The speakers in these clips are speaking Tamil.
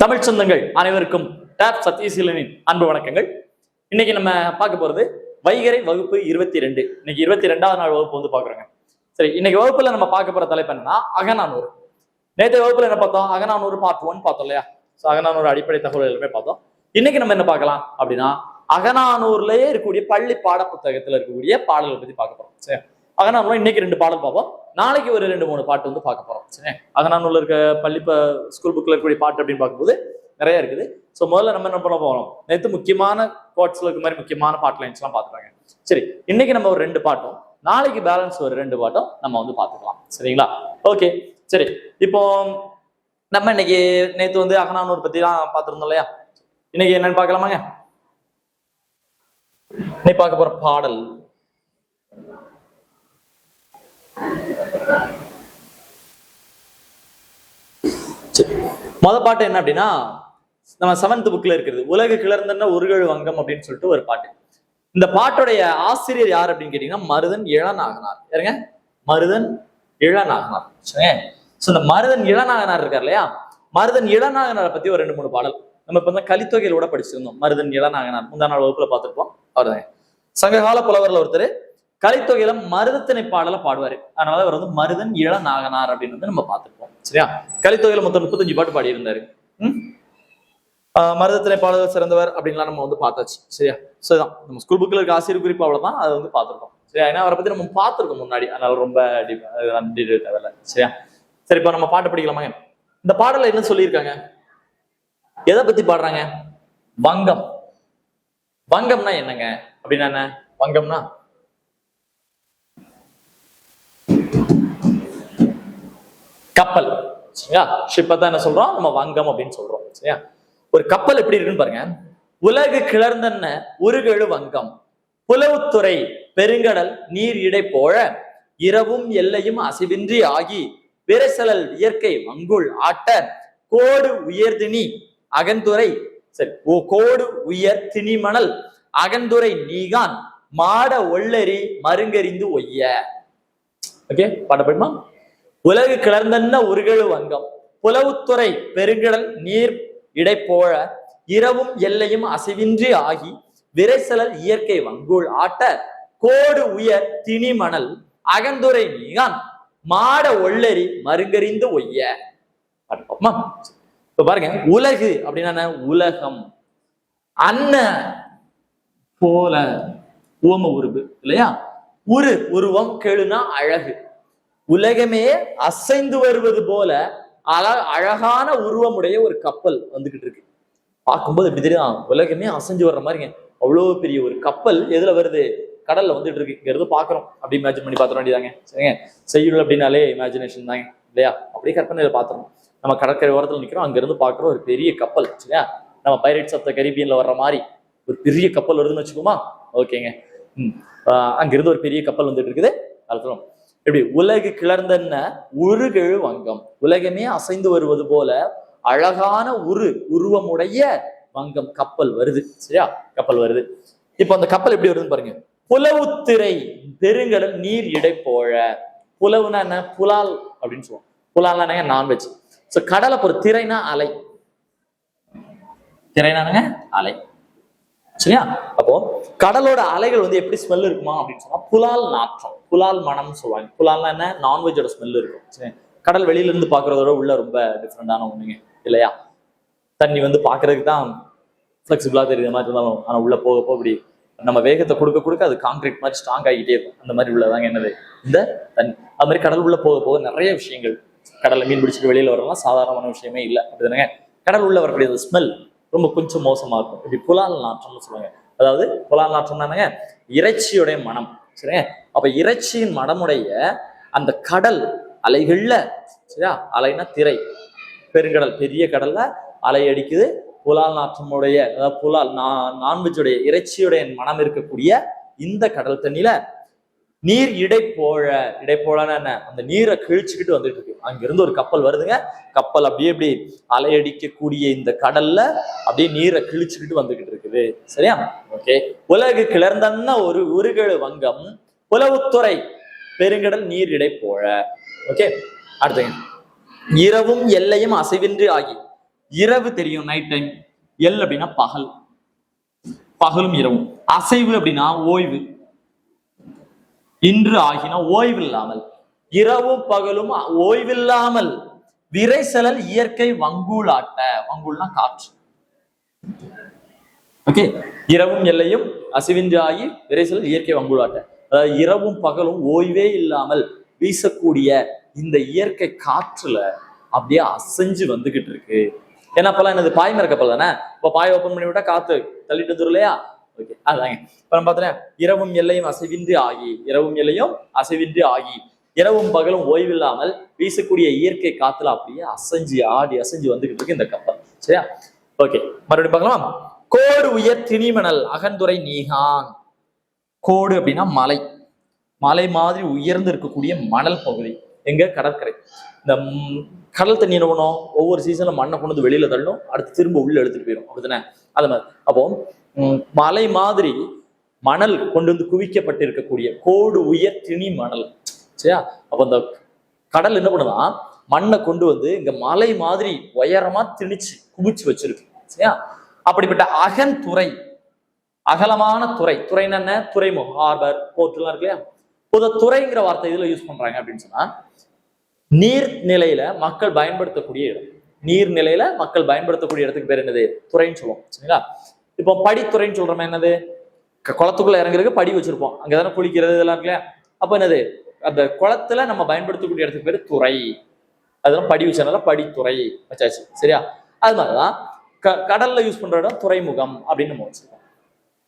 தமிழ் சொந்தங்கள் அனைவருக்கும் டாப் சத்யசீலனின் அன்பு வணக்கங்கள். இன்னைக்கு நம்ம பார்க்க போறது வைகறை வகுப்பு 22. இன்னைக்கு 22வது நாள் வகுப்பு வந்து பாக்குறோங்க. சரி, இன்னைக்கு வகுப்புல நம்ம பார்க்க போற தலைப்பு என்னன்னா அகநானூறு. நேற்று வகுப்புல என்ன பார்த்தோம்? அகநானூறு பார்ட் 1 பார்த்தோம் இல்லையா? அகநானூறு அடிப்படை தகவல் எல்லாமே பார்த்தோம். இன்னைக்கு நம்ம என்ன பார்க்கலாம் அப்படின்னா அகநானூர்லயே இருக்கக்கூடிய பள்ளி பாட புத்தகத்துல இருக்கக்கூடிய பாடல்களை பத்தி பார்க்க போறோம். சரி, அகநானூர்ல இன்னைக்கு 2 பாடல் பார்ப்போம். நாளைக்கு ஒரு 2-3 பாட்டு வந்து பார்க்க போறோம். சரி, அகநானூர்ல இருக்க பள்ளி ஸ்கூல் புக்ல இருக்கக்கூடிய பாட்டு அப்படின்னு பார்க்கும்போது நிறைய இருக்குது. ஸோ முதல்ல நம்ம என்ன பண்ண போறோம்? நேற்று முக்கியமான கோட்ஸ்ல இருக்க மாதிரி முக்கியமான பாட்டு லைன்ஸ் எல்லாம் பார்த்துட்டாங்க. சரி, இன்னைக்கு நம்ம ஒரு 2 பாட்டும் நாளைக்கு பேலன்ஸ் ஒரு 2 பாட்டும் நம்ம வந்து பார்த்துக்கலாம். சரிங்களா? ஓகே. சரி, இப்போ நம்ம இன்னைக்கு நேற்று வந்து அகநானூர் பத்தி தான் பார்த்துருந்தோம் இல்லையா? இன்னைக்கு என்னன்னு பார்க்கலாமாங்க? இன்னைக்கு பார்க்க போற பாடல் மொத பாட்டு என்ன அப்படின்னா நம்ம 7th புக்ல இருக்கிறது உலகு கிளர்ந்தன ஒருகழு வங்கம் அப்படின்னு சொல்லிட்டு ஒரு பாட்டு. இந்த பாட்டுடைய ஆசிரியர் யார் அப்படின்னு கேட்டீங்கன்னா மருதன் இளநாகனார். யாருங்க? மருதன் இளநாகனார். சோ இந்த மருதன் இளநாகனார் இருக்கார் இல்லையா? மருதன் இளநாகனாரை பத்தி ஒரு 2-3 பாடல் நம்ம இப்ப வந்து கலித்தொகையில கூட படிச்சிருந்தோம். மருதன் இளநாகனார் முந்தா நாள் வகுப்புல பார்த்திருப்போம். அவர்தான் சங்ககால புலவர்ல ஒருத்தர். கலித்தொகையில மருதத்திணை பாடல பாடுவாரு. அதனால அவர் வந்து மருதன் இளநாகனார் அப்படின்னு வந்து நம்ம பார்த்திருப்போம். சரியா? கலித்தொகையில மொத்தம் 35 பாட்டு பாடி இருந்தாரு. மருதத்திணை பாடல் சிறந்தவர் அப்படின்லாம் நம்ம வந்து பார்த்தாச்சு. சரியா? சரிதான், நம்ம ஸ்கூல் புக்ல இருக்க ஆசிரியர் குறிப்பு அவ்வளவுதான், அதை வந்து பார்த்திருக்கோம். சரியா? ஏன்னா அவரை பத்தி நம்ம பார்த்திருக்கோம் முன்னாடி, அதனால ரொம்ப தேவையில்லை. சரியா? சரி, இப்ப நம்ம பாட்டு படிக்கலாமாங்க? இந்த பாடல என்ன சொல்லியிருக்காங்க? எதை பத்தி பாடுறாங்க? வங்கம். வங்கம்னா என்னங்க அப்படின்னா என்ன? வங்கம்னா கப்பல். சரியா? ஷிப்பதான் என்ன சொல்றோம்? நம்ம வங்கம் அப்படின்னு சொல்றோம். சரியா? ஒரு கப்பல் எப்படி இருக்குன்னு பாருங்க. உலகு கிளர்ந்தன்ன உருகெழு வங்கம் புலவுத்துறை பெருங்கடல் நீர் இடை போழ இரவும் எல்லையும் அசைவின்றி ஆகி விரைசலல் இயற்கை வங்குள் ஆட்ட கோடு உயர்தினி அகந்துரை. சரி, கோடு உயர் திணிமணல் அகந்துரை நீகான் மாட ஒள்ளரி மருங்கறிந்து ஒய்ய. ஓகே, பாட போயிடுமா? உலகு கிளர்ந்தன்ன உருகெழு வங்கம் புலவுத்துறை பெருங்கடல் நீர் இடைப்போழ இரவும் எல்லையும் அசைவின்றி ஆகி விரைசலல் இயற்கை வங்குள் ஆட்ட கோடு உயர் திணிமணல் அகந்துரை நீகான் மாட ஒள்ளரி மருங்கறிந்து ஒய்ய. இப்ப பாருங்க, உலகு அப்படின்னா உலகம். அன்ன போல உவம உருவு இல்லையா? உருவம் கெழுனா அழகு. உலகமே அசைந்து வருவது போல அழகான உருவமுடைய ஒரு கப்பல் வந்துகிட்டு இருக்கு. பார்க்கும்போது எப்படி தெரியும்? உலகமே அசைஞ்சு வர்ற மாதிரிங்க. அவ்வளவு பெரிய ஒரு கப்பல் எதுல வருது? கடல்ல வந்துட்டு இருக்கு. இங்க இருந்து பாக்குறோம், அப்படி இமேஜின் பண்ணி பாத்திர வேண்டியதாங்க. சரிங்க, செய்யுள் அப்படின்னாலே இமேஜினேஷன் தாங்க இல்லையா? அப்படியே கற்பனையில பாத்துறோம். நம்ம கடற்கரை ஓரத்துல நிக்கிறோம், அங்க இருந்து பாக்குறோம் ஒரு பெரிய கப்பல். சரியா? நம்ம பைரேட்ஸ் ஆஃப் த கரீபியன்ல வர்ற மாதிரி ஒரு பெரிய கப்பல் வருதுன்னு வச்சுக்கோமா? ஓகேங்க. அங்கிருந்து ஒரு பெரிய கப்பல் வந்துட்டு இருக்குது. அர்த்தம் எப்படி? உலகு கிளர்ந்தன்ன உருகெழு வங்கம், உலகமே அசைந்து வருவது போல அழகான உருவமுடைய வங்கம் கப்பல் வருது. சரியா? கப்பல் வருது. இப்ப அந்த கப்பல் எப்படி வருதுன்னு பாருங்க. புலவுத்திரை பெருங்கடல் நீர் இடை போழ. புலவுனா என்ன? புலால் அப்படின்னு சொல்லுவோம். புலால்னா என்னங்க? நான்வெஜ். சோ கடலை ஒரு திரைனா அலை. திரைனானுங்க அலை. சரியா? அப்போ கடலோட அலைகள் வந்து எப்படி ஸ்மெல் இருக்குமா அப்படின்னு சொன்னா புலால் நாற்றம், புலால் மனம்னு சொல்லுவாங்க. புலால்னா என்ன? நான்வெஜோட ஸ்மெல் இருக்கும். சரி, கடல் வெளியில இருந்து பாக்குறதோட உள்ள ரொம்ப டிஃப்ரெண்டான ஒண்ணுங்க இல்லையா? தண்ணி வந்து பாக்குறதுக்கு தான் ஃபிளெக்சிபிளா தெரியுற மாதிரி இருந்தாலும், ஆனா உள்ள போக இப்படி நம்ம வேகத்தை கொடுக்க கொடுக்க அது கான்கிரீட் மாதிரி ஸ்ட்ராங் ஆகிட்டே இருக்கும். அந்த மாதிரி உள்ளதாங்க என்னது? இந்த தண்ணி. அது மாதிரி கடல் உள்ள போக போக நிறைய விஷயங்கள். கடல்ல மீன் பிடிச்சிட்டு வெளியில வரலாம் சாதாரணமான விஷயமே இல்லை. அப்படிதானங்க? கடல் உள்ள வரக்கூடிய ஸ்மெல் ரொம்ப கொஞ்சம் மோசமா இருக்கும். இப்படி புலால் நாற்றம்னு சொல்லுவாங்க. அதாவது புலால் நாற்றம்னாங்க இறைச்சியுடைய மனம். சரியா? அப்ப இறைச்சியின் மனமுடைய அந்த கடல் அலைகள்ல, சரியா? அலைனா திரை, பெருங்கடல், பெரிய கடல்ல அலை அடிக்குது. புலால் நாற்றமுடைய, அதாவது புலால் நான்வெஜ்ஜுடைய இறைச்சியுடைய மனம் இருக்கக்கூடிய இந்த கடல் தண்ணியில நீர் இடைப்போழன்னு என்ன? அந்த நீரை கிழிச்சுக்கிட்டு வந்துட்டு இருக்கு. அங்கிருந்து ஒரு கப்பல் வருதுங்க. கப்பல் அப்படியே இப்படி அலையடிக்கக்கூடிய இந்த கடல்ல அப்படியே நீரை கிழிச்சுக்கிட்டு வந்துகிட்டு இருக்குது. சரியா? ஓகே. உலகு கிளர்ந்தன்ன ஒரு உருகெழு வங்கம் புலவுத்துறை பெருங்கடல் நீர் இடைப்போழ. ஓகே, அடுத்து இரவும் எல்லையும் அசைவின்றி ஆகி இரவு தெரியும், நைட் டைம். எல் அப்படின்னா பகல், பகலும் இரவும். அசைவு அப்படின்னா ஓய்வு. இன்று ஆகினா ஓய்வில்லாமல், இரவும் பகலும் ஓய்வில்லாமல். விரைசலல் இயற்கை வங்கூலாட்ட, வங்கூல்னா காற்று. ஓகே, இரவும் எல்லையும் அசைவின்றி ஆகி விரைசலல் இயற்கை வங்கூலாட்ட. அதாவது இரவும் பகலும் ஓய்வே இல்லாமல் வீசக்கூடிய இந்த இயற்கை காற்றுல அப்படியே அசைஞ்சு வந்துகிட்டு இருக்கு. ஏன்னா அப்பெல்லாம் என்னது, பாய்மர கப்பல் தானே. இப்போ பாய் ஓப்பன் பண்ணி விட்டா காத்து தள்ளிட்டு வந்துடும் இல்லையா? ஓகே, அதாங்க. இப்ப நம்ம பார்த்தோம், இரவும் எல்லையும் அசைவின்றி ஆகி, இரவும் எல்லையும் அசைவின்றி ஆகி, இரவும் பகலும் ஓய்வில்லாமல் வீசக்கூடிய இயற்கை காத்துல அப்படியே அசைஞ்சு ஆடி அசைஞ்சு வந்துகிட்டு இருக்கு இந்த கப்பல். சரியா? ஓகே, மறுபடியும் பார்க்கலாம். கோடு உயர் திணிமணல் அகந்துரை நீகான். கோடு அப்படின்னா மலை, மலை மாதிரி உயர்ந்து இருக்கக்கூடிய மணல் பகுதி. எங்க? கடற்கரை. இந்த கடல் தண்ணி என்ன பண்ணும், ஒவ்வொரு சீசன்ல மண்ணை கொண்டு வந்து வெளியில தள்ளும், அடுத்து திரும்ப உள்ள எடுத்துட்டு போயிடும், அப்படித்தானே? அது மாதிரி அப்போ மலை மாதிரி மணல் கொண்டு வந்து குவிக்கப்பட்டிருக்கக்கூடிய கோடு உயர் திணி மணல். சரியா? அப்ப அந்த கடல் என்ன பண்ணுதான், மண்ணை கொண்டு வந்து இங்க மலை மாதிரி உயரமா திணிச்சு குவிச்சு வச்சிருக்கு. சரியா? அப்படிப்பட்ட அகன்துறை, அகலமான துறை. துறைன்னு என்ன? துறைமுகம், ஹார்பர், போர்ட் எல்லாம் இருக்கு இல்லையா? பொது துறைங்கிற வார்த்தை இதுல யூஸ் பண்றாங்க அப்படின்னு சொன்னா, நீர்நிலையில மக்கள் பயன்படுத்தக்கூடிய இடம். நீர்நிலையில மக்கள் பயன்படுத்தக்கூடிய இடத்துக்கு பேர் என்னது? துறைன்னு சொல்லுவோம். சரிங்களா? இப்போ படித்துறைன்னு சொல்றோம். என்னது? குளத்துக்குள்ள இறங்குறதுக்கு படி வச்சிருப்போம், அங்கதானே குளிக்கிறது இதெல்லாம் இருக்கு இல்லையா? அப்ப என்னது, அந்த குளத்துல நம்ம பயன்படுத்தக்கூடிய இடத்துக்கு பேரு துறை. அதெல்லாம் படி வச்சனால படித்துறை வச்சாச்சு. சரியா? அது மாதிரிதான் கடல்ல யூஸ் பண்ற இடம் துறைமுகம் அப்படின்னு நம்ம வச்சிருக்கோம்.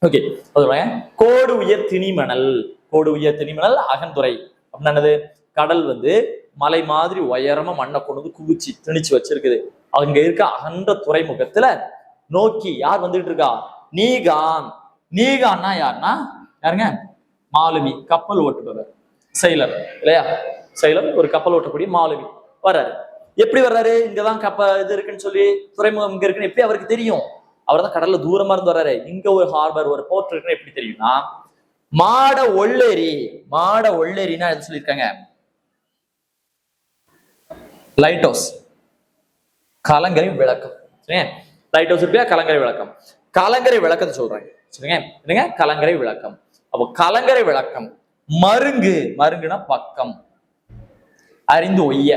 ஓகே, அதோட கோடு உயர் திணிமணல். கோடு உயர் திணிமணல் அகன்துறை அப்படின்னா என்னது? கடல் வந்து மலை மாதிரி உயரமா மண்ணை கொண்டு வந்து குவிச்சு திணிச்சு வச்சிருக்குது. அங்க இருக்க அகன்ற துறைமுகத்துல நோக்கி யார் வந்துகிட்டு இருக்கா? நீகான். நீகான்னா யாருன்னா யாருங்க? மாலுமி, கப்பல் ஓட்டுபவர், செயலர் இல்லையா? செயலர், ஒரு கப்பல் ஓட்டக்கூடிய மாலுமி வர்றாரு. எப்படி வர்றாரு? இங்கதான் இது இருக்குன்னு சொல்லி, துறைமுகம் இங்க இருக்குன்னு எப்படி அவருக்கு தெரியும்? அவர் தான் கடல்ல தூரமா இருந்து வர்றாரு. இங்க ஒரு ஹார்பர், ஒரு போர்ட் இருக்குன்னு எப்படி தெரியும்னா, மாட ஒள்ளேரி. மாட ஒள்ளேரின்னா எது சொல்லியிருக்காங்க? லைட் ஹவுஸ், கலங்கரை விளக்கம். சரிங்க? லைட் ஹவுஸ் இருப்பியா, கலங்கரை விளக்கம். கலங்கரை விளக்கத்தை சொல்றாங்க. சரிங்க? என்னங்க? கலங்கரை விளக்கம். அப்போ கலங்கரை விளக்கம். மருங்கு, மருங்குனா பக்கம், அறிந்து ஒய்ய.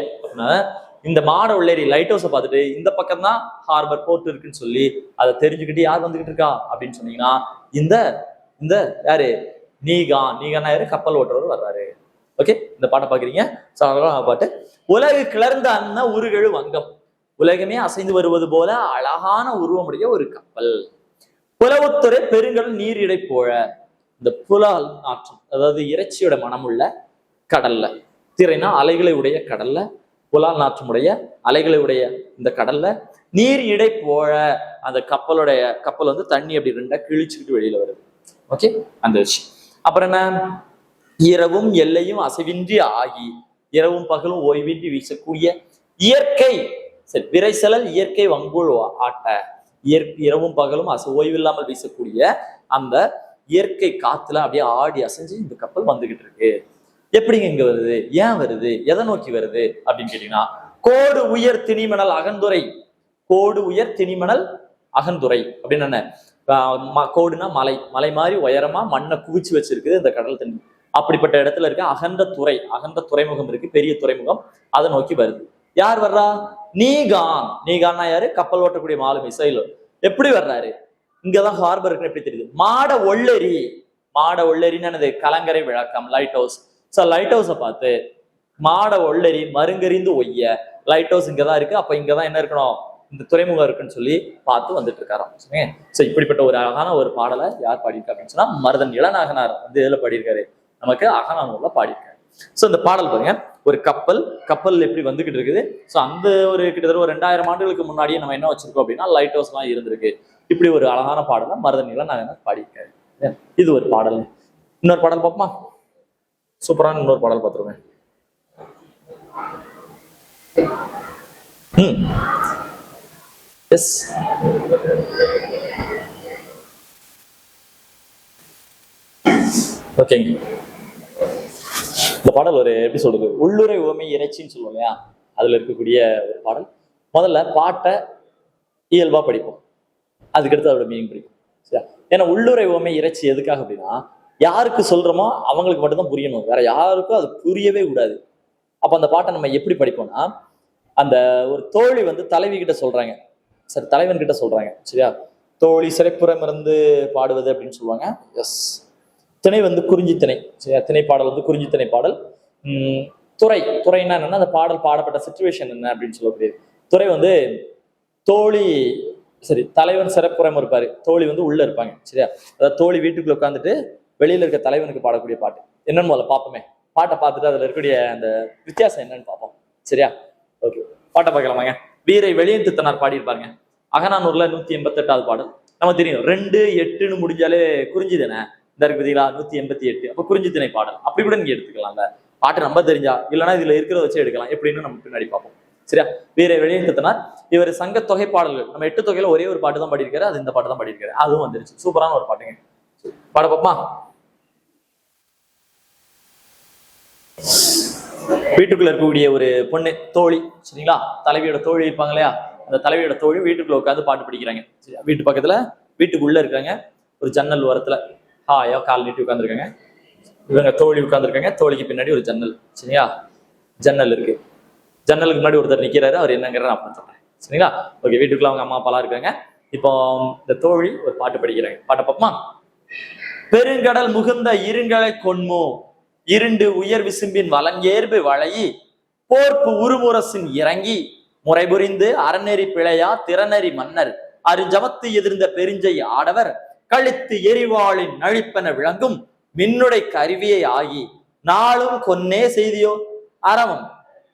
இந்த மாட உள்ளேரி லைட் ஹவுஸை பார்த்துட்டு இந்த பக்கம் தான் ஹார்பர், போர்ட் இருக்குன்னு சொல்லி அதை தெரிஞ்சுக்கிட்டு யார் வந்துகிட்டு இருக்கா அப்படின்னு சொன்னீங்கன்னா, இந்த இந்த யாரு? நீகான். நீகானா யாரு? கப்பல் ஓட்டுறவர் வர்றாரு. ஓகே, இந்த பாட்டை பாக்குறீங்க. பாட்டு. உலகு கிளர்ந்த அண்ண உருகெழு வங்கம். உலகமே அசைந்து வருவது போல அழகான உருவமுடைய ஒரு கப்பல். புலவுத்துறை பெருங்கடல் நீர் இடை போல. இந்த புலால் நாற்றம், அதாவது இறைச்சியோட மனமுள்ள கடல்ல, திரைனா அலைகளை உடைய கடல்ல, புலால் நாற்றமுடைய அலைகளை உடைய இந்த கடல்ல நீர் இடை போல அந்த கப்பல் வந்து தண்ணி அப்படி ரெண்டா கிழிச்சுக்கிட்டு வெளியில வருது. ஓகே, அந்த விஷயம். அப்புறம் என்ன? இரவும் எல்லையும் அசைவின்றி ஆகி, இரவும் பகலும் ஓய்வின்றி வீசக்கூடிய இயற்கை. சரி, விரைசலல் இயற்கை வங்கூழ் ஆட்ட. இரவும் பகலும் ஓய்வில்லாமல் வீசக்கூடிய அந்த இயற்கை காத்துல அப்படியே ஆடி அசைஞ்சு இந்த கப்பல் வந்துகிட்டு இருக்கு. எப்படிங்க இங்க வருது? ஏன் வருது? எதை நோக்கி வருது அப்படின்னு கேட்டீங்கன்னா, கோடு உயர் திணிமணல் அகந்துரை. கோடு உயர் திணிமணல் அகந்துரை அப்படின்னு என்ன? கோடுனா மலை, மலை மாதிரி உயரமா மண்ணை குவிச்சு வச்சிருக்குது இந்த கடல் தண்ணி. அப்படிப்பட்ட இடத்துல இருக்க அகன்ற துறை, அகன்ற துறைமுகம் இருக்கு, பெரிய துறைமுகம். அதை நோக்கி வருது. யார் வர்றா? நீகான். நீகான்னா யாரு? கப்பல் ஓட்டக்கூடிய மாலுமி, செயலர். எப்படி வர்றாரு? இங்கதான் ஹார்பர் இருக்குன்னு எப்படி தெரியுது? மாட ஒள்ளேரி. மாட ஒள்ளேரின்னு என்னது? கலங்கரை விளக்கம், லைட் ஹவுஸ். சோ லைட் ஹவுஸை பார்த்து மாட ஒள்ளேரி மருங்கறிந்து ஒய்ய. லைட் ஹவுஸ் இங்கதான் இருக்கு, அப்ப இங்கதான் என்ன இருக்கணும்? இந்த துறைமுகம் இருக்குன்னு சொல்லி பார்த்து வந்துட்டு இருக்காராம். சோ இப்படிப்பட்ட ஒரு அழகான ஒரு பாடலை யார் பாடியிருக்கா அப்படின்னு சொன்னா, மருதன் இளநாகனார் வந்து இதுல பாடியிருக்காரு, நமக்கு அகநானூர்ல பாடியிருக்காரு. சோ இந்த பாடல் பாருங்க, ஒரு கப்பல் எப்படி வந்துகிட்டு இருக்குது. சோ அந்த ஒரு கிட்டத்தட்ட ஒரு 2000 ஆண்டுகளுக்கு முன்னாடியே நம்ம என்ன வச்சிருக்கோம் அப்படின்னா, லைட் ஹவுஸ் எல்லாம் இருந்திருக்கு. இப்படி ஒரு அழகான பாடலை மருதன் இளநாகனார் பாடியிருக்காரு. இது ஒரு பாடல். இன்னொரு பாடல் பார்ப்போமா? சூப்பரான இன்னொரு பாடல் பார்த்துருவேன். எஸ், ஓகேங்க. இந்த பாடல் ஒரு எப்படி சொல்றது, உள்ளுரை உவமை இறைச்சின்னு சொல்லுவோம் இல்லையா, அதுல இருக்கக்கூடிய ஒரு பாடல். முதல்ல பாட்டை இயல்பா படிப்போம். அதுக்கடுத்து அதோட மீனிங் படிப்போம். சரியா? ஏன்னா உள்ளுரை உவமை இறைச்சி எதுக்காக அப்படின்னா, யாருக்கு சொல்றோமோ அவங்களுக்கு மட்டும்தான் புரியணும், வேற யாருக்கும் அது புரியவே கூடாது. அப்ப அந்த பாட்டை நம்ம எப்படி படிப்போம்னா, அந்த ஒரு தோழி வந்து தலைவி கிட்ட சொல்றாங்க, சரி தலைவன் கிட்ட சொல்றாங்க, சரியா? தோழி சிறைப்புறம் இருந்து பாடுவது அப்படின்னு சொல்லுவாங்க. எஸ். திணை வந்து குறிஞ்சி திணை, சரியா? திணை பாடல் வந்து குறிஞ்சி திணை பாடல். துறை, துறைன்னா என்னன்னா அந்த பாடல் பாடப்பட்ட சிச்சுவேஷன் என்ன அப்படின்னு சொல்லக்கூடியது. துறை வந்து தோழி, சரி தலைவன் சிறப்புறம் இருப்பாரு, தோழி வந்து உள்ள இருப்பாங்க, சரியா? அதாவது தோழி வீட்டுக்குள்ள உட்காந்துட்டு வெளியில இருக்க தலைவனுக்கு பாடக்கூடிய பாட்டு என்னன்னு முதல்ல பார்ப்போமே. பாட்டை பார்த்துட்டு அதுல இருக்கக்கூடிய அந்த வித்தியாசம் என்னன்னு பார்ப்போம், சரியா? ஓகே, பாட்டை பார்க்கலாமாங்க. வீரை வெளியேற்றுத்தனார் பாடியிருப்பாங்க. அகநானூர்ல 188வது பாடல். நம்ம தெரியும் 2-8 முடிஞ்சாலே குறிஞ்சி தானே இந்த இருக்கு பார்த்தீங்களா, 188. அப்ப குறிஞ்சி திணை பாடல் அப்படி கூட நீங்க எடுத்துக்கலாம்ல. பாட்டு நம்ம தெரிஞ்சா, இல்லைன்னா இதுல இருக்கிறத வச்சு எடுக்கலாம், எப்படின்னு நம்ம பின்னாடி பார்ப்போம், சரியா? வீரை வெளியேற்றுத்தனார் இவர் சங்க தொகை பாடல்கள், நம்ம 8 தொகையில ஒரே ஒரு பாட்டு தான் பாடியிருக்காரு, அது இந்த பாட்டு தான் பாடியிருக்காரு. அதுவும் வந்துருச்சு, சூப்பரான ஒரு பாட்டுங்க. பாட பாப்பா. வீட்டுக்குள்ள இருக்கக்கூடிய ஒரு பொண்ணு தோழி, சரிங்களா? தலைவியோட தோழி இருப்பாங்க இல்லையா, அந்த தலைவியோட தோழி வீட்டுக்குள்ள உட்காந்து பாட்டு படிக்கிறாங்க. வீட்டு பக்கத்துல, வீட்டுக்குள்ள இருக்காங்க, ஒரு ஜன்னல் ஓரத்துல ஹாயா கால் நீட்டி உட்காந்துருக்காங்க. இவங்க தோழி உட்காந்துருக்காங்க, தோழிக்கு பின்னாடி ஒரு ஜன்னல், சரியா? ஜன்னல் இருக்கு, ஜன்னலுக்கு முன்னாடி ஒருத்தர் நிக்கிறாரு, அவர் என்னங்கிற நான் சொல்றேன், சரிங்களா? ஓகே, வீட்டுக்குள்ள அவங்க அம்மா அப்பாலாம் இருக்காங்க. இப்போ இந்த தோழி ஒரு பாட்டு படிக்கிறாங்க. பாட்டை பாப்பமா. பெருங்கடல் முகுந்த இருங்கலை கொன்மோ, இருண்டு உயர் விசும்பின் வலங்கேர்பு வளையி, போர்ப்பு உருமுரசின் இறங்கி, முறைபுரிந்து அறநெறி பிழையா திறனறி மன்னர், அருஞ்சமத்து எதிர்ந்த பெருஞ்சை ஆடவர், கழித்து எரிவாளின் நழிப்பென விளங்கும் மின்னுடை கருவியை ஆகி, நாளும் கொன்னே செய்தியோ அறவம்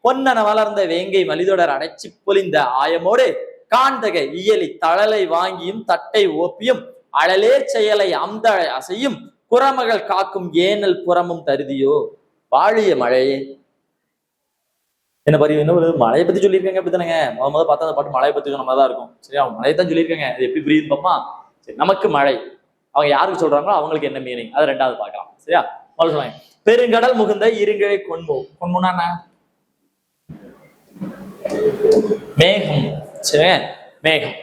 பொன்னன வளர்ந்த வேங்கை மலிதொடர் அடைச்சி பொலிந்த ஆயமோடு, காண்தகை இயலி தழலை வாங்கியும் தட்டை ஓப்பியும் அழலேர் செயலை அம்தழை அசையும் குறமகள் காக்கும் ஏனல் புறமும் தருதியோ வாழிய மழையே. என்ன பாரு, என்ன ஒரு மழையை பத்தி சொல்லியிருக்காங்க, அப்படித்தானங்க? முதல்ல பார்த்தா அந்த பாட்டு மழையை பத்தி சொன்ன மாதிரி தான் இருக்கும், சரியா? அவங்க மழையை தான் சொல்லியிருக்காங்க, அது எப்படி புரியுது பாப்பா. சரி, நமக்கு மழை, அவங்க யாருக்கு சொல்றாங்களோ அவங்களுக்கு என்ன மீனிங், அதை ரெண்டாவது பார்க்கலாம், சரியா? முதல்ல சொல்லுவாங்க, பெருங்கடல் முகுந்த இருங்கழை கொன்மோ. கொன்மோனா மேகம், சரி, மேகம்.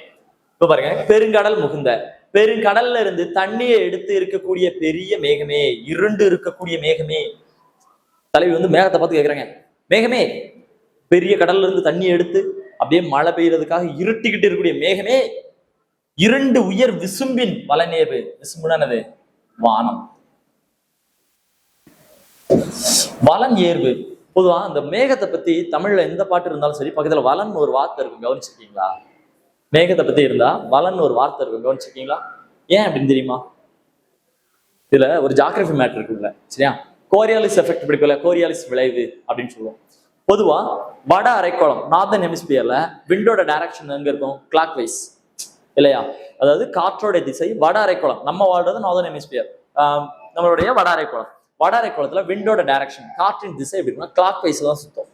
இப்ப பாருங்க, பெருங்கடல் முகுந்த, பெருங்கடல்ல இருந்து தண்ணியை எடுத்து இருக்கக்கூடிய பெரிய மேகமே, இருண்டு இருக்கக்கூடிய மேகமே. தலைவி வந்து மேகத்தை பார்த்து கேட்கிறாங்க, மேகமே, பெரிய கடல்ல இருந்து தண்ணியை எடுத்து அப்படியே மழை பெய்யறதுக்காக இருட்டிக்கிட்டு இருக்கக்கூடிய மேகமே, இரண்டு உயர் விசும்பின் வலநேர்வு. விசும்புனானது வானம், வலன் ஏர்வு. பொதுவா அந்த மேகத்தை பத்தி தமிழ்ல எந்த பாட்டு இருந்தாலும் சரி, பக்கத்துல வலன் ஒரு வார்த்தை இருக்கும், கவனிச்சிருக்கீங்களா? மேகத்தை பத்தி இருந்தா வலன் ஒரு வார்த்தை இருக்கும், கவனிச்சிருக்கீங்களா? ஏன் அப்படின்னு தெரியுமா? இதுல ஒரு ஜாகிரபி மேட்டர் இருக்குல்ல, சரியா? கோரியாலிஸ் எஃபெக்ட் பிடிக்கல, கோரியாலிஸ் விளைவு அப்படின்னு சொல்லுவோம். பொதுவா வட அரைக்கோளம், நார்தன் ஹெமிஸ்பியர்ல விண்டோட டைரக்ஷன் எங்க இருக்கும்? கிளாக் வைஸ், இல்லையா? அதாவது காற்றோட திசை வட அரைக்கோளம், நம்ம வாழ்றது நார்தன் ஹெமிஸ்பியர், நம்மளுடைய வட அரைக்கோளம். வட அரைக்கோளத்துல விண்டோட டைரக்ஷன், காற்றின் திசை எப்படின்னா கிளாக் வைஸ் தான் சுத்தம்,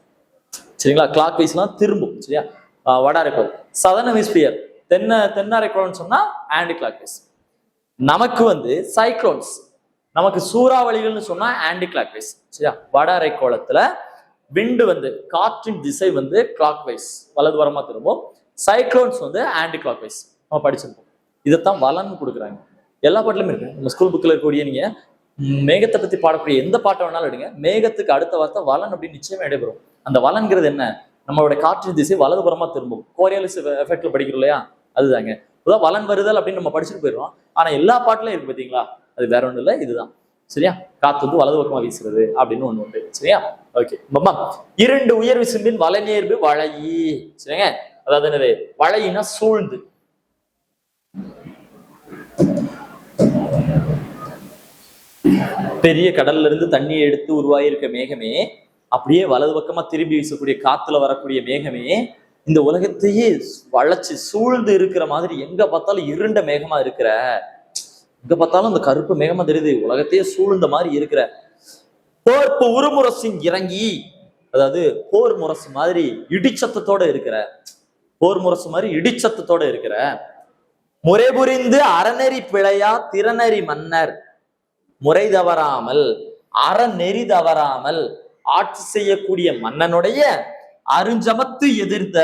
சரிங்களா? கிளாக் வைஸ்லாம் திரும்பும், சரியா? வட அரைக்கோளம். சதர்ன் ஹெமிஸ்பியர், தென் அரைக்கோளம்னு சொன்னா ஆன்டி கிளாக் வைஸ். நமக்கு வந்து சைக்ளோன்ஸ், நமக்கு சூறாவளிகள்னு சொன்னா ஆன்டி கிளாக் வைஸ், சரியா? வட அரைக்கோளத்துல விண்டு வந்து காற்றின் திசை வந்து கிளாக் வைஸ், வலதுபுறமா திரும்பும். சைக்ளோன்ஸ் வந்து ஆன்டி கிளாக் வைஸ், நம்ம படிச்சிருப்போம். இதைத்தான் வலன் கொடுக்குறாங்க, எல்லா பாட்டிலுமே இருக்கு. நம்ம ஸ்கூல் புக்கில் இருக்கக்கூடிய நீங்க மேகத்தை பத்தி பாடக்கூடிய எந்த பாட்டை வேணாலும் எடுங்க, மேகத்துக்கு அடுத்த வார்த்தை வலன் அப்படின்னு நிச்சயமா இடைபெறும். அந்த வலன்கிறது என்ன? நம்மளோட காற்றின் திசை வலதுபுறமா திரும்பும். கோரியாலிஸ் எஃபெக்ட்ல படிக்கிறோம் இல்லையா, அதுதாங்க. இப்போதான் வலன் வருதல் அப்படின்னு நம்ம படிச்சுட்டு போயிடுறோம். ஆனா எல்லா பாட்டுலயும் இருக்கு பாத்தீங்களா, அது வேற ஒன்றும் இல்லை, இதுதான், சரியா? காத்து வந்து வலது பக்கமா வீசுறது அப்படின்னு ஒண்ணு உண்டு, சரியா? ஓகே, இரண்டு உயர் விசும்பின் வலநேர்வு வளையி, சரிங்க? அதாவது என்னது? வளையினா சூழ்ந்து. பெரிய கடல்ல இருந்து தண்ணியை எடுத்து உருவாயிருக்க மேகமே, அப்படியே வலது பக்கமா திரும்பி வீசக்கூடிய காத்துல வரக்கூடிய மேகமே, இந்த உலகத்தையே வளைச்சு சூழ்ந்து இருக்கிற மாதிரி எங்க பார்த்தாலும் இருண்ட மேகமா இருக்கிற, எங்க பார்த்தாலும் இந்த கருப்பு மேகமா தெரியுது, உலகத்தையே சூழ்ந்த மாதிரி இருக்கிற, போர்ப்பு உருமுரசின் இறங்கி, அதாவது போர் முரசு மாதிரி இடிச்சத்தோட இருக்கிற, போர் முரசு மாதிரி இடிச்சத்தோட இருக்கிற, முறைபுரிந்து அறநெறி பிழையா திறனறி மன்னர், முறை தவறாமல் அறநெறி தவறாமல் ஆட்சி செய்யக்கூடிய மன்னனுடைய அருஞ்சமத்து எதிர்த்த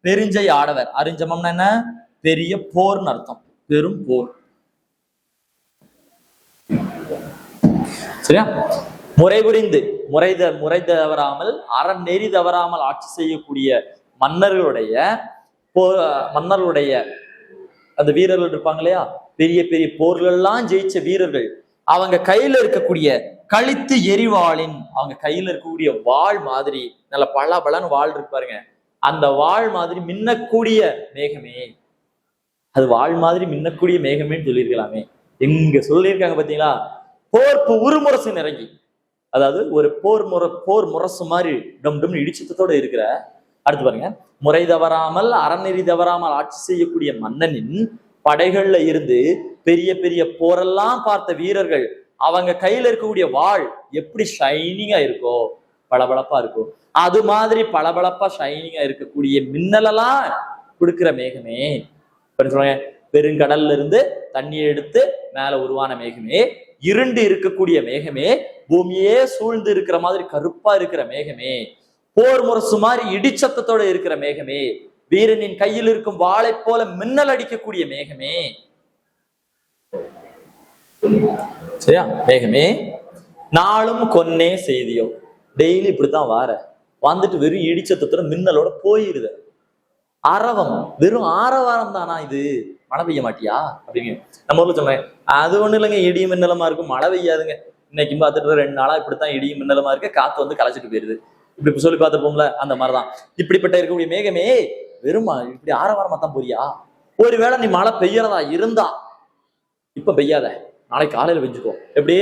பெருஞ்சை ஆடவர். அரிஞ்சமம்னா என்ன? பெரிய போர்னு அர்த்தம், பெரும் போர். சரியா? முறை புரிந்து முறை தவறாமல் அறம் நெறி தவறாமல் ஆட்சி செய்யக்கூடிய மன்னர்களுடைய அந்த வீரர்கள் இருப்பாங்க இல்லையா, பெரிய பெரிய போர்கள்லாம் ஜெயிச்ச வீரர்கள், அவங்க கையில இருக்கக்கூடிய கழித்து எரிவாளின், அவங்க கையில இருக்கக்கூடிய வாள் மாதிரி நல்ல பலான்னு வாள் இருப்பாருங்க, அந்த வாள் மாதிரி மின்னக்கூடிய மேகமே, அது வாள் மாதிரி மின்னக்கூடிய மேகமேன்னு சொல்லியிருக்கலாமே. எங்க சொல்லியிருக்காங்க பாத்தீங்களா? போர்ப்பு உருமுரசு இறங்கி, அதாவது ஒரு போர் முரசு மாதிரி டம் டம் இடிச்சத்தோட இருக்கிற. அடுத்து பாருங்க, முறை தவறாமல் அறநெறி தவறாமல் ஆட்சி செய்யக்கூடிய மன்னனின் படைகள்ல இருந்து பெரிய பெரிய போரெல்லாம் பார்த்த வீரர்கள், அவங்க கையில இருக்கக்கூடிய வாள் எப்படி ஷைனிங்கா இருக்கோ, பளபளப்பா இருக்கும், அது மாதிரி பளபளப்பா ஷைனிங்கா இருக்கக்கூடிய மின்னலெல்லாம் கொடுக்கிற மேகமே. சொல்றாங்க, பெருங்கடல்ல இருந்து தண்ணியை எடுத்து மேல உருவான மேகமே, இருண்டு இருக்கக்கூடிய மேகமே, பூமியே சூழ்ந்து இருக்கிற மாதிரி கருப்பா இருக்கிற மேகமே, போர் முரசு மாதிரி இடிச்சத்தோட இருக்கிற மேகமே, வீரனின் கையில் இருக்கும் வாளை போல மின்னல் அடிக்கக்கூடிய மேகமே. சரியா? மேகமே நாளும் கொன்னே செய்தியோ, டெய்லி இப்படித்தான் வார, வந்துட்டு வெறும் இடிச்சத்தோட மின்னலோட போயிருது. அரவம், வெறும் ஆரவாரம் தானா இது, மழை பெய்ய மாட்டியா அப்படிங்க நம்ம ஊர்ல சொல்றேன். அது ஒண்ணு இல்லைங்க, இடியும் மின்னலமா இருக்கும், மழை பெய்யாதுங்க. இன்னைக்கு பார்த்துட்டு 2 நாளா இப்படித்தான் இடியும் மின்னலமா இருக்கு, காத்து வந்து கலைச்சிட்டு போயிருது, இப்படி சொல்லி பார்த்துப்போம்ல, அந்த மாதிரிதான் இப்படிப்பட்ட இருக்கக்கூடிய மேகமே வெறும் இப்படி ஆரவாரமா தான் போறியா? ஒருவேளை நீ மழை பெய்யறதா இருந்தா இப்ப பெய்யாத, நாளைக்கு காலையில பெஞ்சுக்கோ. எப்படி?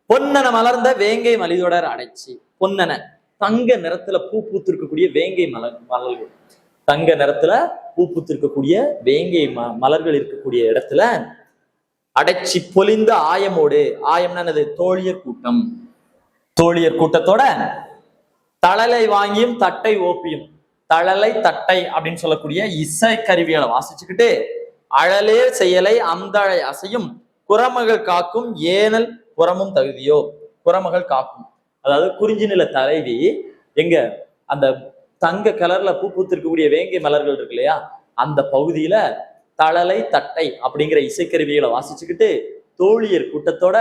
பொன்னன மலர்ந்த வேங்கை மலிதொடர் அடைச்சி, பொன்னன தங்க நிறத்துல பூ பூத்து இருக்கக்கூடிய வேங்கை மலர்கள், தங்க நிறத்துல பூ பூத்து இருக்கக்கூடிய வேங்கை மலர்கள் இருக்கக்கூடிய இடத்துல அடைச்சி பொலிந்த ஆயமோடு, ஆயம்னா என்னது? தோழியர் கூட்டம், தோழியர் கூட்டத்தோட தழலை வாங்கியும் தட்டை ஓப்பியும், தழலை தட்டை அப்படின்னு சொல்லக்கூடிய இசை கருவிகளை வாசிச்சுக்கிட்டு, அழலே செயலை அந்தழை அசையும் குரமகள் காக்கும் ஏனல் புறமும் தகுதியோ, குரமகள் காக்கும், அதாவது குறிஞ்சி நில தலைவி எங்க அந்த தங்க கலர்ல பூ பூத்திருக்கக்கூடிய வேங்கை மலர்கள் இருக்கு இல்லையா, அந்த பகுதியில தழலை தட்டை அப்படிங்கிற இசைக்கருவிகளை வாசிச்சுக்கிட்டு தோழியர் கூட்டத்தோட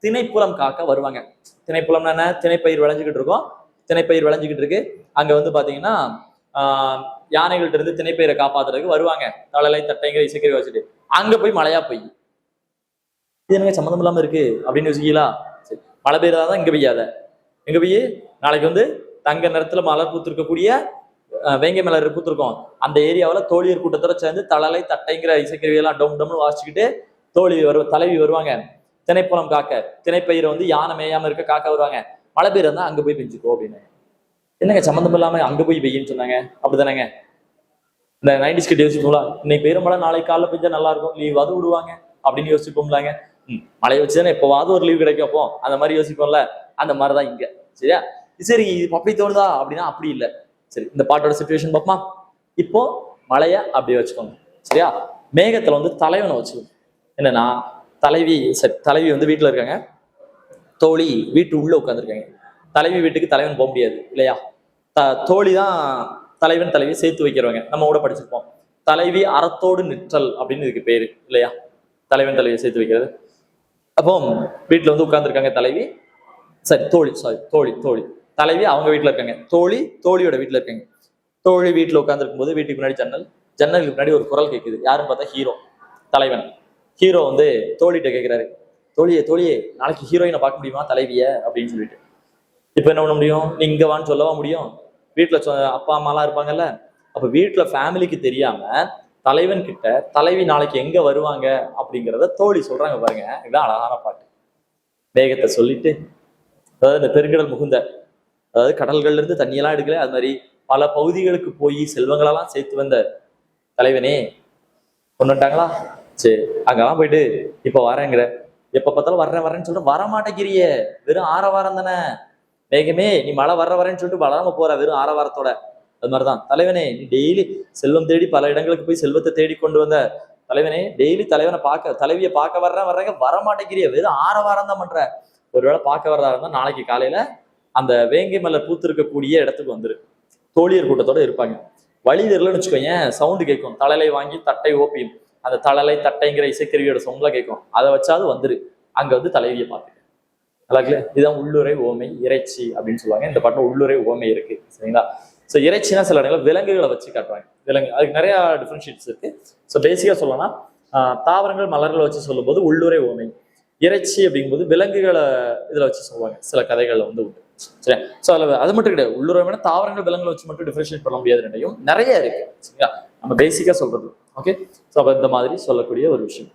திணைப்புலம் காக்க வருவாங்க. திணைப்புலம்னா என்ன? திணைப்பயிர் விளைஞ்சுக்கிட்டு இருக்கோம், திணைப்பயிர் விளைஞ்சுக்கிட்டு இருக்கு, அங்க வந்து பாத்தீங்கன்னா யானைகள்ட்ட இருந்து திணைப்பயிரை காப்பாத்துறதுக்கு வருவாங்க, தழலை தட்டைங்கிற இசைக்கருவி வச்சுட்டு. அங்க போய் மழையா பெய்யும், இது எனக்கு சம்மந்தம் இல்லாம இருக்கு அப்படின்னு யோசிக்கலாம். சரி, மழை பெய்யறதான் இங்க பெய்யாத, எங்க பெய்ய நாளைக்கு வந்து தங்க நிறத்துல மலர் பூத்திருக்கக்கூடிய வேங்கை மலர் பூத்திருக்கோம், அந்த ஏரியாவில தோழியர் கூட்டத்தோட சேர்ந்து தழலை தட்டைங்கிற இசைக்கருவியெல்லாம் டொம் டொம்னு வாசிச்சுக்கிட்டு தலைவி வருவாங்க, திணைப்புலம் காக்க, திணைப்பயிரை வந்து யானை மேயாம இருக்க காக்க வருவாங்க. மழை பெய்யறதா அங்க போய் பெஞ்சுக்கோ அப்படின்னு. என்னங்க சம்மந்தம் இல்லாம அங்க போய் பெய்யுன்னு சொன்னாங்க, அப்படிதானேங்க? இந்த 90s கிட்ட யோசிப்போம்ல, இன்னைக்கு பெய்யுற மழை நாளைக்கு காலைல பெஞ்சா நல்லா இருக்கும், லீவாவது விடுவாங்க அப்படின்னு யோசிப்போம்லாங்க. மழையை வச்சுதானே எப்போவாவது ஒரு லீவ் கிடைக்கும், அப்போ அந்த மாதிரி யோசிப்போம்ல, அந்த மாதிரிதான் இங்க. சரியா? சரி, அப்படி தோணுதா அப்படின்னா அப்படி இல்லை. சரி, இந்த பாட்டோட சிச்சுவேஷன் பார்ப்போமா? இப்போ மழைய அப்படியே வச்சுக்கோங்க. சரியா? மேகத்துல வந்து தலைவனை வச்சுக்கோங்க. என்னன்னா, தலைவி வந்து வீட்டுல இருக்காங்க, தோழி வீட்டு உள்ள உட்காந்துருக்காங்க. தலைவி வீட்டுக்கு தலைவன் போக முடியாது இல்லையா? தோழி தான் தலைவன் தலைவி சேர்த்து வைக்கிறவங்க, நம்ம கூட படிச்சிருப்போம். தலைவி அறத்தோடு நிற்றல் அப்படின்னு இதுக்கு பேரு இல்லையா? தலைவன் தலைவியை சேர்த்து வைக்கிறது. அப்போ வீட்டுல வந்து உட்கார்ந்துருக்காங்க தலைவி, சரி தோழி தலைவி அவங்க வீட்டுல இருக்காங்க, தோழியோட வீட்டுல இருக்காங்க. தோழி வீட்டுல உட்காந்துருக்கும் போது வீட்டுக்கு முன்னாடி ஜன்னலுக்கு முன்னாடி ஒரு குரல் கேட்குது. யாருன்னு பார்த்தா ஹீரோ, தலைவன். ஹீரோ வந்து தோழிகிட்ட கேட்கிறாரு, தோழியே நாளைக்கு ஹீரோயினை பார்க்க முடியுமா தலைவிய அப்படின்னு சொல்லிட்டு. இப்ப என்ன பண்ண முடியும்? நீ இங்க வான்னு சொல்லவா முடியும்? வீட்டுல அப்பா அம்மாலாம் இருப்பாங்கல்ல, அப்ப வீட்டுல ஃபேமிலிக்கு தெரியாம தலைவன் கிட்ட தலைவி நாளைக்கு எங்க வருவாங்க அப்படிங்கிறத தோழி சொல்றாங்க பாருங்க. இதுதான் அழகான பாட்டு. வேகத்தை சொல்லிட்டு, அதாவது இந்த பெருங்கடல் முகுந்த, அதாவது கடல்கள்ல இருந்து தண்ணியெல்லாம் எடுக்கல, அது மாதிரி பல பகுதிகளுக்கு போய் செல்வங்களெல்லாம் சேர்த்து வந்த தலைவனே கொண்டு வந்துட்டாங்களா? சரி, அங்கெல்லாம் போயிட்டு இப்ப வரேங்கிற, எப்ப பார்த்தாலும் வர்றேன்னு சொல்லிட்டு வரமாட்டேங்கிறிய, வெறும் ஆரவாரம் தானே. வேகமே நீ மழை வரேன்னு சொல்லிட்டு வளராம போற, வெறும் ஆரவாரத்தோட. அது மாதிரிதான் தலைவனே, நீ டெய்லி செல்வம் தேடி பல இடங்களுக்கு போய் செல்வத்தை தேடி கொண்டு வந்த தலைவனே, டெய்லி தலைவியை பார்க்க வர்றேங்க, வரமாட்டேங்கிறிய, வெறும் ஆரவாரம் தான் பண்ற. ஒருவேளை பார்க்க வர்றதா இருந்தா நாளைக்கு காலையில அந்த வேங்கை மலர் பூத்து இருக்கக்கூடிய இடத்துக்கு வந்துரு, தோழியர் கூட்டத்தோட இருப்பாங்க. வழி தெரியலன்னு வச்சுக்கோங்க, சவுண்டு கேட்கும். தழலை வாங்கி தட்டை ஓப்பியும், அந்த தழலை தட்டைங்கிற இசைக்கருவியோட சவுண்ட்லாம் கேட்கும். அதை வச்சாவது வந்துரு, அங்க வந்து தலைவியை பார்த்துக்க. அழகுல இதுதான் உள்ளுரை ஓமை இறைச்சி அப்படின்னு சொல்லுவாங்க. இந்த பாட்டில் உள்ளுரை ஓமை இருக்கு, சரிங்களா? ஸோ இறைச்சினா சில இடங்கள் விலங்குகளை வச்சு காட்டுவாங்க. விலங்கு அதுக்கு நிறைய டிஃபரன்ஷியேட்ஸ் இருக்கு. ஸோ பேசிக்கா சொல்லலாம், தாவரங்கள் மலர்களை வச்சு சொல்லும்போது உள்ளுரை ஓமை, இறைச்சி அப்படிங்கும்போது விலங்குகளை இதுல வச்சு சொல்லுவாங்க. சில கதைகள்ல வந்து உண்டு, சரி. ஸோ அதில் அது மட்டும் கிடையாது, உள்ளுரை தாவரங்கள் விலங்குகளை வச்சு மட்டும் டிஃபரன்ஷியேட் பண்ண முடியாது, ரெண்டையும் நிறைய இருக்கு, சரிங்களா? நம்ம பேசிக்கா சொல்றது. ஓகே, ஸோ அப்போ இந்த மாதிரி சொல்லக்கூடிய ஒரு விஷயம்.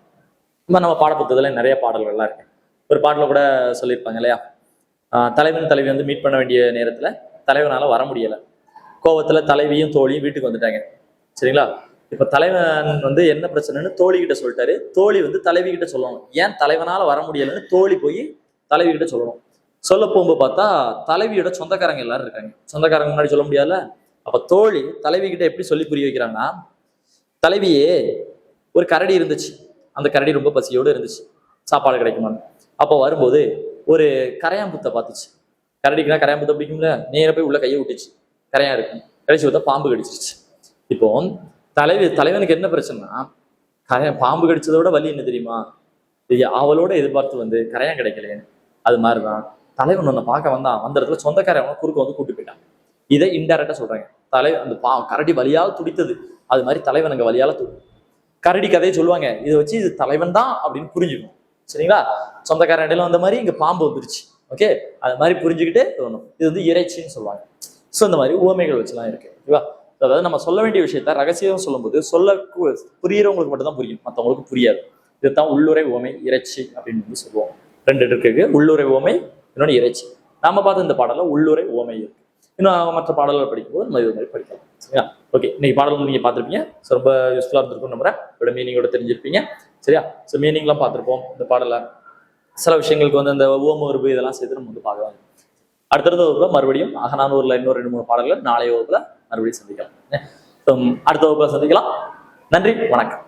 நம்ம பாடப்புத்தகத்துல நிறைய பாடல்கள்லாம் இருக்கு. ஒரு பாட்டில் கூட சொல்லியிருப்பாங்க இல்லையா, தலைவன் தலைவி வந்து மீட் பண்ண வேண்டிய நேரத்துல தலைவனால வர முடியலை. கோவத்துல தலைவியும் தோழியும் வீட்டுக்கு வந்துட்டாங்க, சரிங்களா? இப்ப தலைவன் வந்து என்ன பிரச்சனைன்னு தோழி கிட்ட சொல்லிட்டாரு. தோழி வந்து தலைவி கிட்ட சொல்லணும். ஏன் தலைவனால வர முடியலைன்னு தோழி போய் தலைவி கிட்ட சொல்லணும். சொல்ல போகும்போது பார்த்தா தலைவியோட சொந்தக்காரங்க எல்லாரும் இருக்காங்க. சொந்தக்காரங்க முன்னாடி சொல்ல முடியாதுல்ல. அப்ப தோழி தலைவி கிட்ட எப்படி சொல்லி புரிய வைக்கிறாங்கன்னா, தலைவியே ஒரு கரடி இருந்துச்சு, அந்த கரடி ரொம்ப பசியோடு இருந்துச்சு, சாப்பாடு கிடைக்குமான்னு. அப்போ வரும்போது ஒரு கரையாம்புத்தை பார்த்துச்சு. கரடிக்குனா கரையாம்புத்தை பிடிக்கும்ல, நேர போய் உள்ள கையை விட்டுச்சு, கரையா இருக்கு. கடைசி பார்த்தா பாம்பு கடிச்சிருச்சு. இப்போ தலைவனுக்கு என்ன பிரச்சனைனா, பாம்பு கடிச்சதோட வலி என்ன தெரியுமா, அவளோட எதிர்பார்த்து வந்து கரையான் கிடைக்கலையே. அது மாதிரிதான் தலைவன் ஒன்ன பார்க்க வந்த இடத்துல சொந்தக்காரன் குறுக்க வந்து கூட்டு போயிட்டான். இதை இன்டைரக்டா சொல்றாங்க. அந்த கரடி வலியால் துடித்தது, அது மாதிரி தலைவன் அங்க வலியால கரடி கதையை சொல்லுவாங்க. இதை வச்சு இது தலைவன் தான் அப்படின்னு புரிஞ்சுக்கணும், சரிங்களா? சொந்தக்காரன் இடையில வந்த மாதிரி இங்க பாம்பு வந்துருச்சு. ஓகே, அது மாதிரி புரிஞ்சுக்கிட்டே தோணும். இது வந்து இறைச்சின்னு சொல்லுவாங்க. ஸோ இந்த மாதிரி உவமைகள் வச்சுலாம் இருக்கு, ஓகேவா? அதாவது நம்ம சொல்ல வேண்டிய விஷயத்த ரகசியம் சொல்லும்போது புரியுறவங்களுக்கு மட்டும் தான் புரியும், மற்றவங்களுக்கு புரியாது. இதுதான் உள்ளுரை உவமை இறைச்சி அப்படின்னு வந்து சொல்லுவோம். ரெண்டு இருக்கு, உள்ளுரை உவமை, இன்னொன்று இறைச்சி. நாம பார்த்த இந்த பாடல உள்ளுரை உவமை இருக்கு. இன்னும் மற்ற பாடல்கள் படிக்கும்போது நம்ம இது மாதிரி படிக்கலாம், சரியா? ஓகே, இன்னைக்கு பாடல் நீங்க பார்த்துருப்பீங்க. ஸோ ரொம்ப யூஸ்ஃபுல்லாக இருந்திருக்கும் நம்புறேன். இதோட மீனிங்கோட தெரிஞ்சிருப்பீங்க, சரியா? ஸோ மீனிங்லாம் பார்த்துருப்போம். இந்த பாடல சில விஷயங்களுக்கு வந்து அந்த உவம உருவு இதெல்லாம் சேர்த்து நம்ம வந்து பார்க்கலாம். அடுத்தடுத்த வகுப்புல மறுபடியும் அகநானூர்ல இன்னொரு 2-3 பாடல்கள் நாளைய வகுப்புல மறுபடியும் சந்திக்கலாம். அடுத்த வகுப்புல சந்திக்கலாம். நன்றி, வணக்கம்.